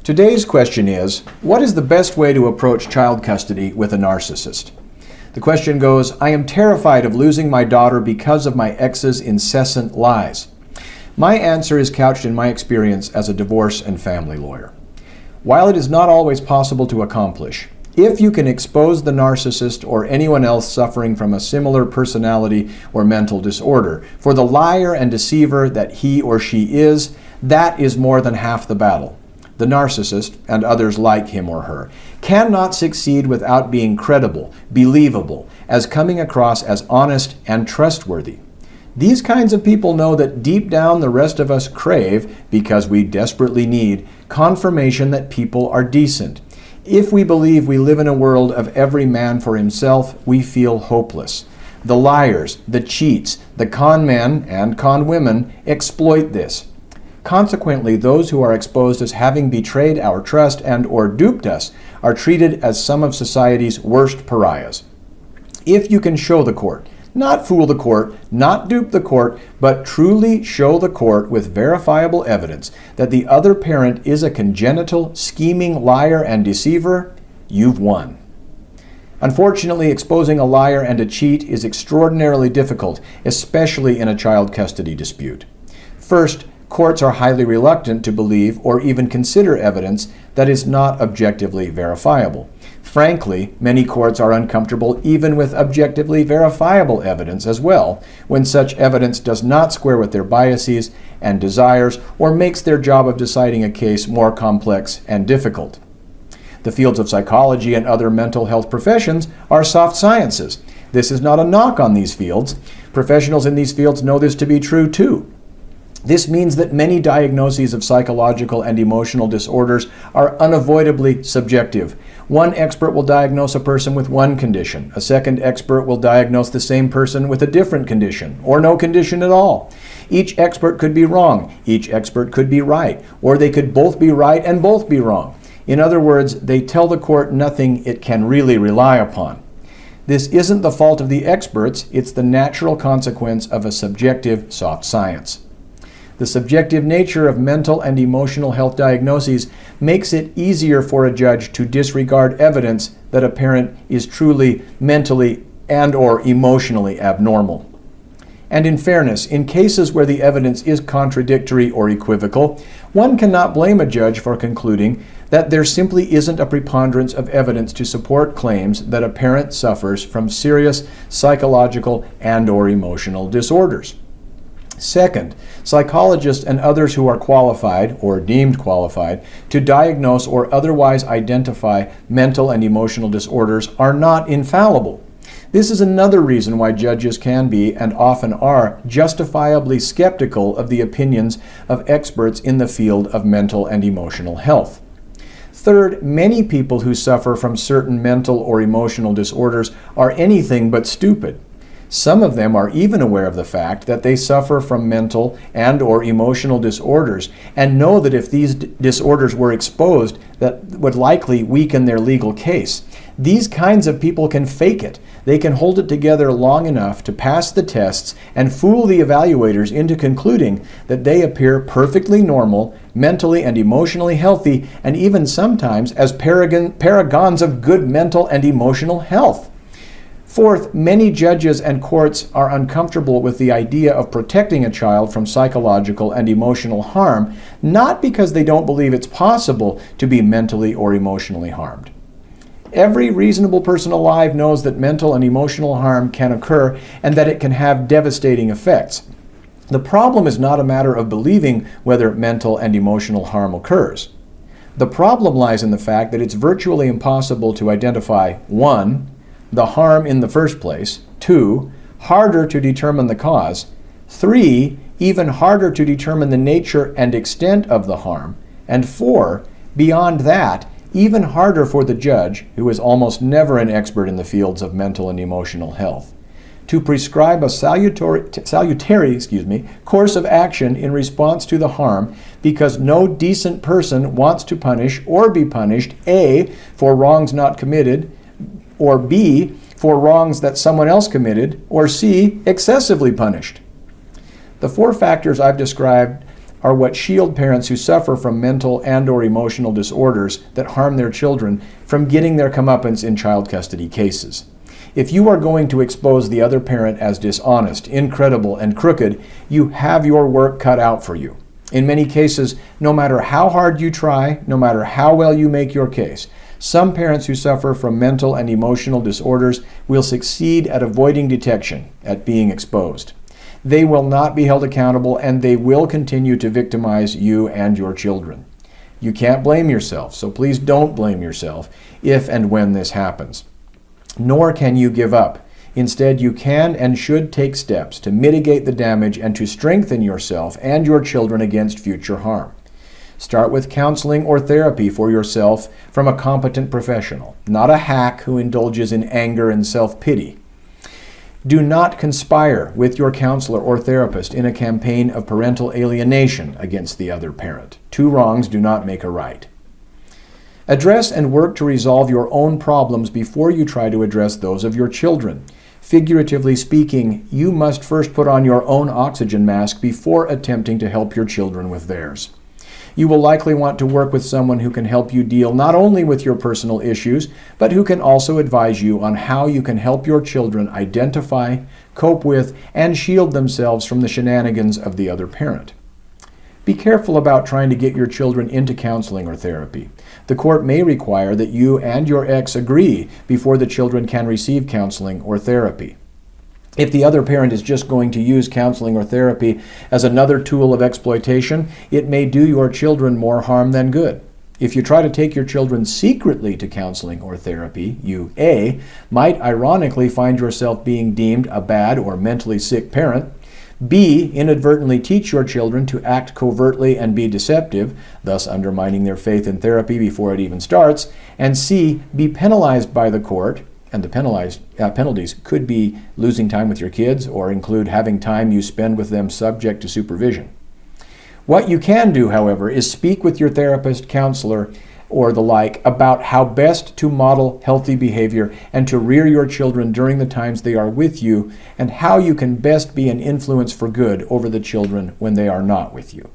Today's question is, what is the best way to approach child custody with a narcissist? The question goes, I am terrified of losing my daughter because of my ex's incessant lies. My answer is couched in my experience as a divorce and family lawyer. While it is not always possible to accomplish, if you can expose the narcissist or anyone else suffering from a similar personality or mental disorder for the liar and deceiver that he or she is, that is more than half the battle. The narcissist, and others like him or her, cannot succeed without being credible, believable, as coming across as honest and trustworthy. These kinds of people know that deep down the rest of us crave, because we desperately need, confirmation that people are decent. If we believe we live in a world of every man for himself, we feel hopeless. The liars, the cheats, the con men and con women exploit this. Consequently, those who are exposed as having betrayed our trust and or duped us are treated as some of society's worst pariahs. If you can show the court, not fool the court, not dupe the court, but truly show the court with verifiable evidence that the other parent is a congenital, scheming liar and deceiver, you've won. Unfortunately, exposing a liar and a cheat is extraordinarily difficult, especially in a child custody dispute. First, courts are highly reluctant to believe or even consider evidence that is not objectively verifiable. Frankly, many courts are uncomfortable even with objectively verifiable evidence as well, when such evidence does not square with their biases and desires or makes their job of deciding a case more complex and difficult. The fields of psychology and other mental health professions are soft sciences. This is not a knock on these fields. Professionals in these fields know this to be true too. This means that many diagnoses of psychological and emotional disorders are unavoidably subjective. One expert will diagnose a person with one condition. A second expert will diagnose the same person with a different condition, or no condition at all. Each expert could be wrong. Each expert could be right. Or they could both be right and both be wrong. In other words, they tell the court nothing it can really rely upon. This isn't the fault of the experts. It's the natural consequence of a subjective soft science. The subjective nature of mental and emotional health diagnoses makes it easier for a judge to disregard evidence that a parent is truly mentally and or emotionally abnormal. And in fairness, in cases where the evidence is contradictory or equivocal, one cannot blame a judge for concluding that there simply isn't a preponderance of evidence to support claims that a parent suffers from serious psychological and or emotional disorders. Second, psychologists and others who are qualified or deemed qualified to diagnose or otherwise identify mental and emotional disorders are not infallible. This is another reason why judges can be, and often are, justifiably skeptical of the opinions of experts in the field of mental and emotional health. Third, many people who suffer from certain mental or emotional disorders are anything but stupid. Some of them are even aware of the fact that they suffer from mental and or emotional disorders and know that if these disorders were exposed, that would likely weaken their legal case. These kinds of people can fake it. They can hold it together long enough to pass the tests and fool the evaluators into concluding that they appear perfectly normal, mentally and emotionally healthy, and even sometimes as paragons of good mental and emotional health. Fourth, many judges and courts are uncomfortable with the idea of protecting a child from psychological and emotional harm, not because they don't believe it's possible to be mentally or emotionally harmed. Every reasonable person alive knows that mental and emotional harm can occur and that it can have devastating effects. The problem is not a matter of believing whether mental and emotional harm occurs. The problem lies in the fact that it's virtually impossible to identify 1. The harm in the first place, 2. Harder to determine the cause, 3. Even harder to determine the nature and extent of the harm, and 4. Beyond that, even harder for the judge, who is almost never an expert in the fields of mental and emotional health, to prescribe a salutary course of action in response to the harm, because no decent person wants to punish or be punished, A, for wrongs not committed, or B, for wrongs that someone else committed, or C, excessively punished. The 4 factors I've described are what shield parents who suffer from mental and/or emotional disorders that harm their children from getting their comeuppance in child custody cases. If you are going to expose the other parent as dishonest, incredible, and crooked, you have your work cut out for you. In many cases, no matter how hard you try, no matter how well you make your case, some parents who suffer from mental and emotional disorders will succeed at avoiding detection, at being exposed. They will not be held accountable, and they will continue to victimize you and your children. You can't blame yourself, so please don't blame yourself if and when this happens. Nor can you give up. Instead, you can and should take steps to mitigate the damage and to strengthen yourself and your children against future harm. Start with counseling or therapy for yourself from a competent professional, not a hack who indulges in anger and self-pity. Do not conspire with your counselor or therapist in a campaign of parental alienation against the other parent. Two wrongs do not make a right. Address and work to resolve your own problems before you try to address those of your children. Figuratively speaking, you must first put on your own oxygen mask before attempting to help your children with theirs. You will likely want to work with someone who can help you deal not only with your personal issues, but who can also advise you on how you can help your children identify, cope with, and shield themselves from the shenanigans of the other parent. Be careful about trying to get your children into counseling or therapy. The court may require that you and your ex agree before the children can receive counseling or therapy. If the other parent is just going to use counseling or therapy as another tool of exploitation, it may do your children more harm than good. If you try to take your children secretly to counseling or therapy, you A, might ironically find yourself being deemed a bad or mentally sick parent, B, inadvertently teach your children to act covertly and be deceptive, thus undermining their faith in therapy before it even starts, and C, be penalized by the court, and the penalties could be losing time with your kids or include having time you spend with them subject to supervision. What you can do, however, is speak with your therapist, counselor, or the like about how best to model healthy behavior and to rear your children during the times they are with you, and how you can best be an influence for good over the children when they are not with you.